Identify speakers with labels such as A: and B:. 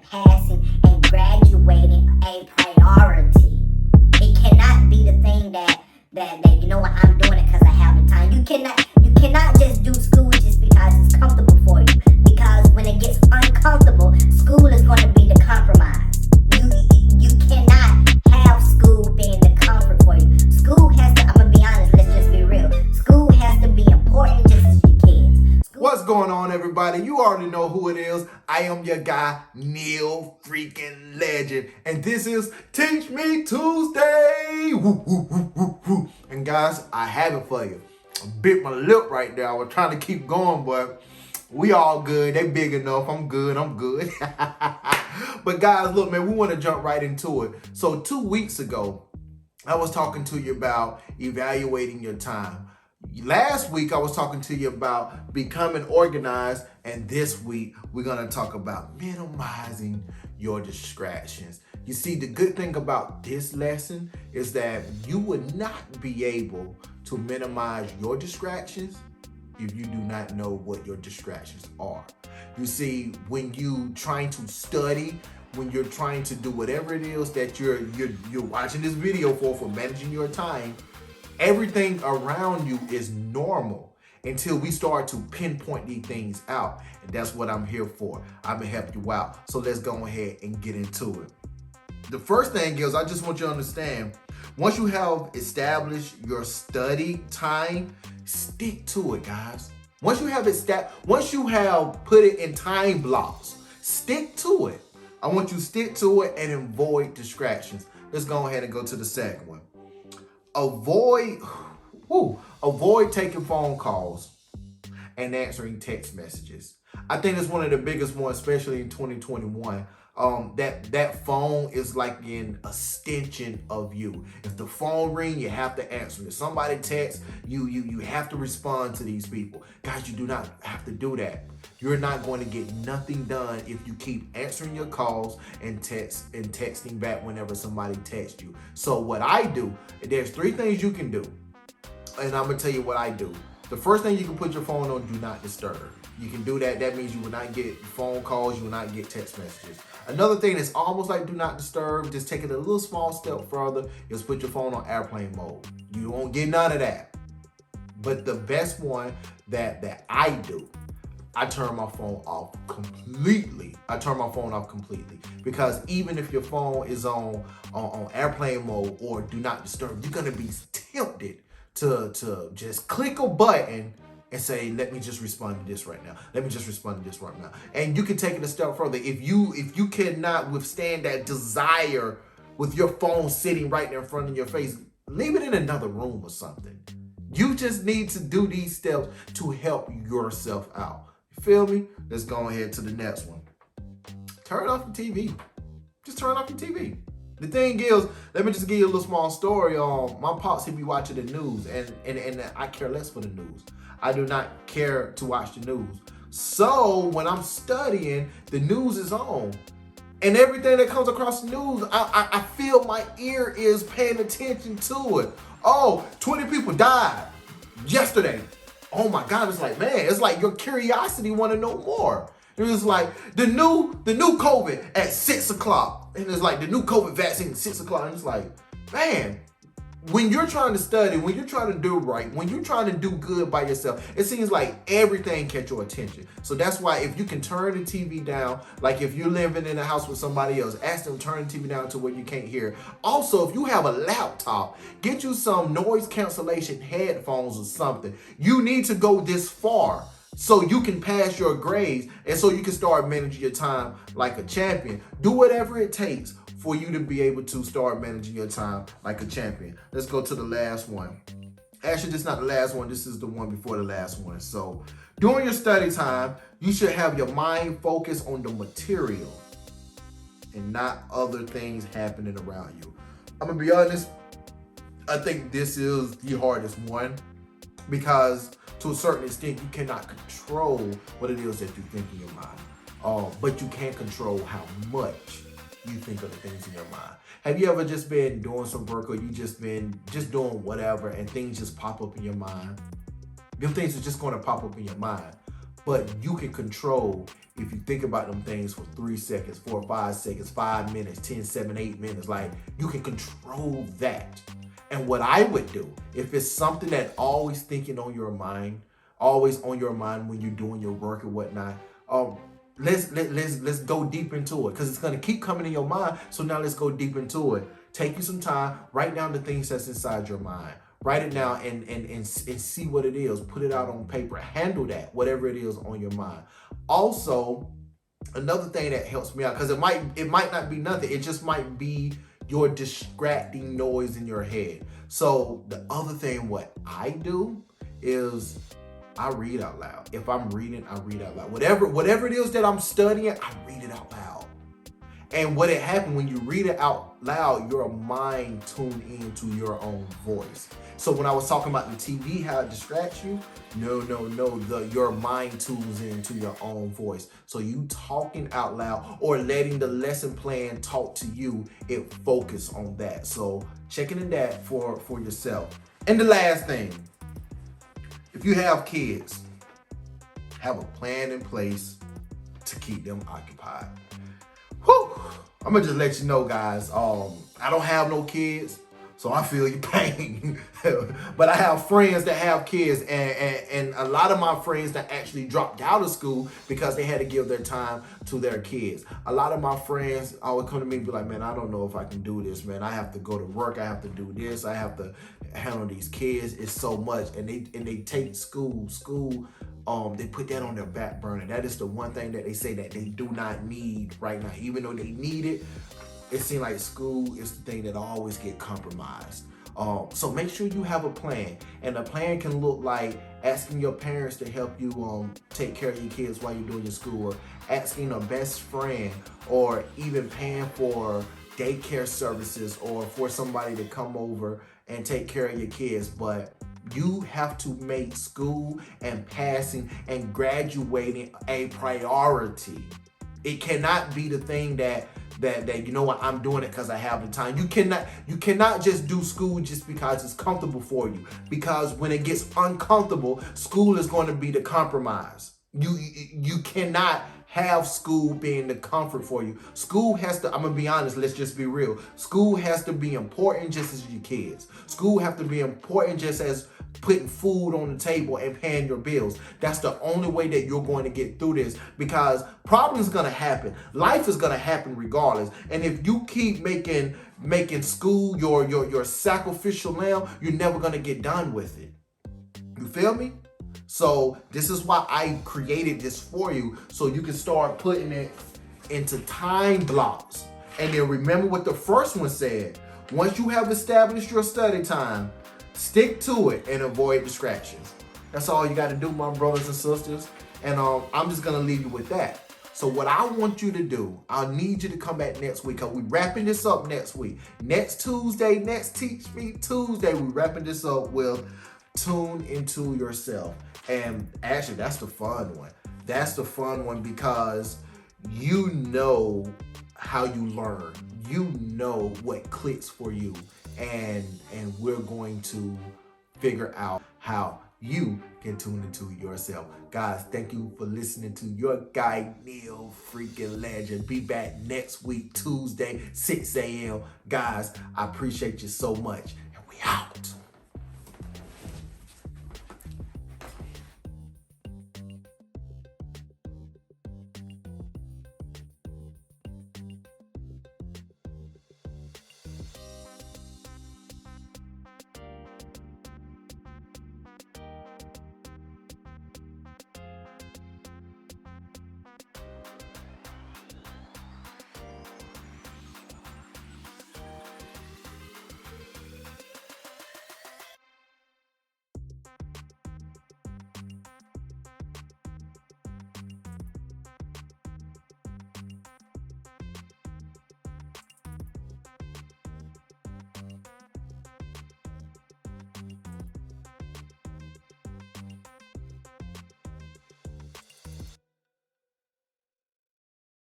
A: passing and graduating a priority. It cannot be the thing that you know what, I'm doing it because I have the time. You cannot just do school just because it's comfortable for you. Because when it gets uncomfortable, school is going to be the compromise. You cannot have school being the comfort for you. School has to, I'm gonna be honest, let's just be real. School has to be important just as your kids.
B: What's going on, everybody? You already know who it is. I am your guy, Neil freaking Legend. And this is Teach Me Tuesday. Woo, woo, woo, woo, woo. And guys, I have it for you. I bit my lip right there. I was trying to keep going, but we all good. They big enough. I'm good. But guys, look, man, we want to jump right into it. So 2 weeks ago, I was talking to you about evaluating your time. Last week, I was talking to you about becoming organized, and this week, we're going to talk about minimizing your distractions. You see, the good thing about this lesson is that you would not be able to minimize your distractions if you do not know what your distractions are. You see, when you trying to study, when you're trying to do whatever it is that you're watching this video for managing your time, everything around you is normal until we start to pinpoint these things out. And that's what I'm here for. I'm gonna help you out. So let's go ahead and get into it. The first thing is, I just want you to understand, once you have established your study time, stick to it, guys. Once you have put it in time blocks, stick to it. I want you to stick to it and avoid distractions. Let's go ahead and go to the second one. Avoid taking phone calls and answering text messages. I think it's one of the biggest ones, especially in 2021. That phone is like an extension of you. If the phone rings, you have to answer. If somebody texts, you have to respond to these people. Guys, you do not have to do that. You're not going to get nothing done if you keep answering your calls and texting back whenever somebody texts you. So what I do, there's 3 things you can do. And I'm gonna tell you what I do. The first thing, you can put your phone on do not disturb. You can do that. That means you will not get phone calls, you will not get text messages. Another thing that's almost like do not disturb, just take it a little small step further, is put your phone on airplane mode. You won't get none of that. But the best one that I do, I turn my phone off completely. Because even if your phone is on airplane mode or do not disturb, you're gonna be tempted to just click a button and say, let me just respond to this right now. And you can take it a step further. If you cannot withstand that desire with your phone sitting right there in front of your face, leave it in another room or something. You just need to do these steps to help yourself out. You feel me? Let's go ahead to the next one. Turn off the TV. Just turn off your TV. The thing is, let me just give you a little small story. My pops, he be watching the news, and I care less for the news. I do not care to watch the news. So when I'm studying, the news is on. And everything that comes across the news, I feel my ear is paying attention to it. Oh, 20 people died yesterday. Oh my God, it's like, man, it's like your curiosity want to know more. It was like the new COVID at 6 o'clock. And it's like the new COVID vaccine at 6 o'clock. And it's like, man, when you're trying to study, when you're trying to do right, when you're trying to do good by yourself, it seems like everything catch your attention. So that's why if you can turn the TV down, like if you're living in a house with somebody else, ask them to turn the TV down to where you can't hear. Also, if you have a laptop, get you some noise cancellation headphones or something. You need to go this far so you can pass your grades and so you can start managing your time like a champion. Do whatever it takes for you to be able to start managing your time like a champion. Let's go to the last one. Actually, this is not the last one. This is the one before the last one. So during your study time, you should have your mind focused on the material and not other things happening around you. I'm gonna be honest, I think this is the hardest one because to a certain extent, you cannot control what it is that you think in your mind. But you can control how much you think of the things in your mind. Have you ever just been doing some work or you just been doing whatever and things just pop up in your mind? Them things are just going to pop up in your mind. But you can control if you think about them things for 3 seconds, 4 or 5 seconds, 5 minutes, 10, 7, 8 minutes. Like, you can control that. And what I would do, if it's something that always thinking on your mind, always on your mind when you're doing your work or whatnot, let's go deep into it, because it's gonna keep coming in your mind. So now let's go deep into it. Take you some time, write down the things that's inside your mind. Write it down and see what it is. Put it out on paper. Handle that, whatever it is on your mind. Also, another thing that helps me out, because it might not be nothing. It just might be your distracting noise in your head. So the other thing, what I do is I read out loud. If I'm reading, I read out loud. Whatever it is that I'm studying, I read it out loud. And what it happened when you read it out loud, your mind tune into your own voice. So when I was talking about the TV, how it distracts you, no, your mind tunes into your own voice. So you talking out loud or letting the lesson plan talk to you, it focus on that. So checking in that for yourself. And the last thing, if you have kids, have a plan in place to keep them occupied. Whew. I'm gonna just let you know, guys, I don't have no kids, so I feel your pain. But I have friends that have kids, and a lot of my friends that actually dropped out of school because they had to give their time to their kids. A lot of my friends always come to me and be like, man, I don't know if I can do this, man. I have to go to work, I have to do this, I have to handle these kids. It's so much. And they take school, they put that on their back burner. That is the one thing that they say that they do not need right now. Even though they need it, it seems like school is the thing that always get compromised. So make sure you have a plan. And the plan can look like asking your parents to help you take care of your kids while you're doing your schoolwork, asking a best friend, or even paying for daycare services or for somebody to come over and take care of your kids. But you have to make school and passing and graduating a priority. It cannot be the thing that you know what, I'm doing it because I have the time. You cannot just do school just because it's comfortable for you. Because when it gets uncomfortable, school is going to be the compromise. You cannot have school being the comfort for you. School has to, I'm gonna be honest, let's just be real. School has to be important just as your kids. School have to be important just as putting food on the table and paying your bills. That's the only way that you're going to get through this, because problems are gonna happen. Life is gonna happen regardless. And if you keep making school your sacrificial lamb, you're never gonna get done with it. You feel me? So this is why I created this for you, so you can start putting it into time blocks. And then remember what the first one said. Once you have established your study time, stick to it and avoid distractions. That's all you got to do, my brothers and sisters. And I'm just going to leave you with that. So what I want you to do, I need you to come back next week, because we're wrapping this up next week. Next Tuesday, next Teach Me Tuesday, we're wrapping this up with Tune Into Yourself. And actually, that's the fun one. That's the fun one, because you know how you learn. You know what clicks for you. And we're going to figure out how you can tune into yourself. Guys, thank you for listening to your guy, Neil freaking Legend. Be back next week, Tuesday, 6 a.m. Guys, I appreciate you so much. And we out.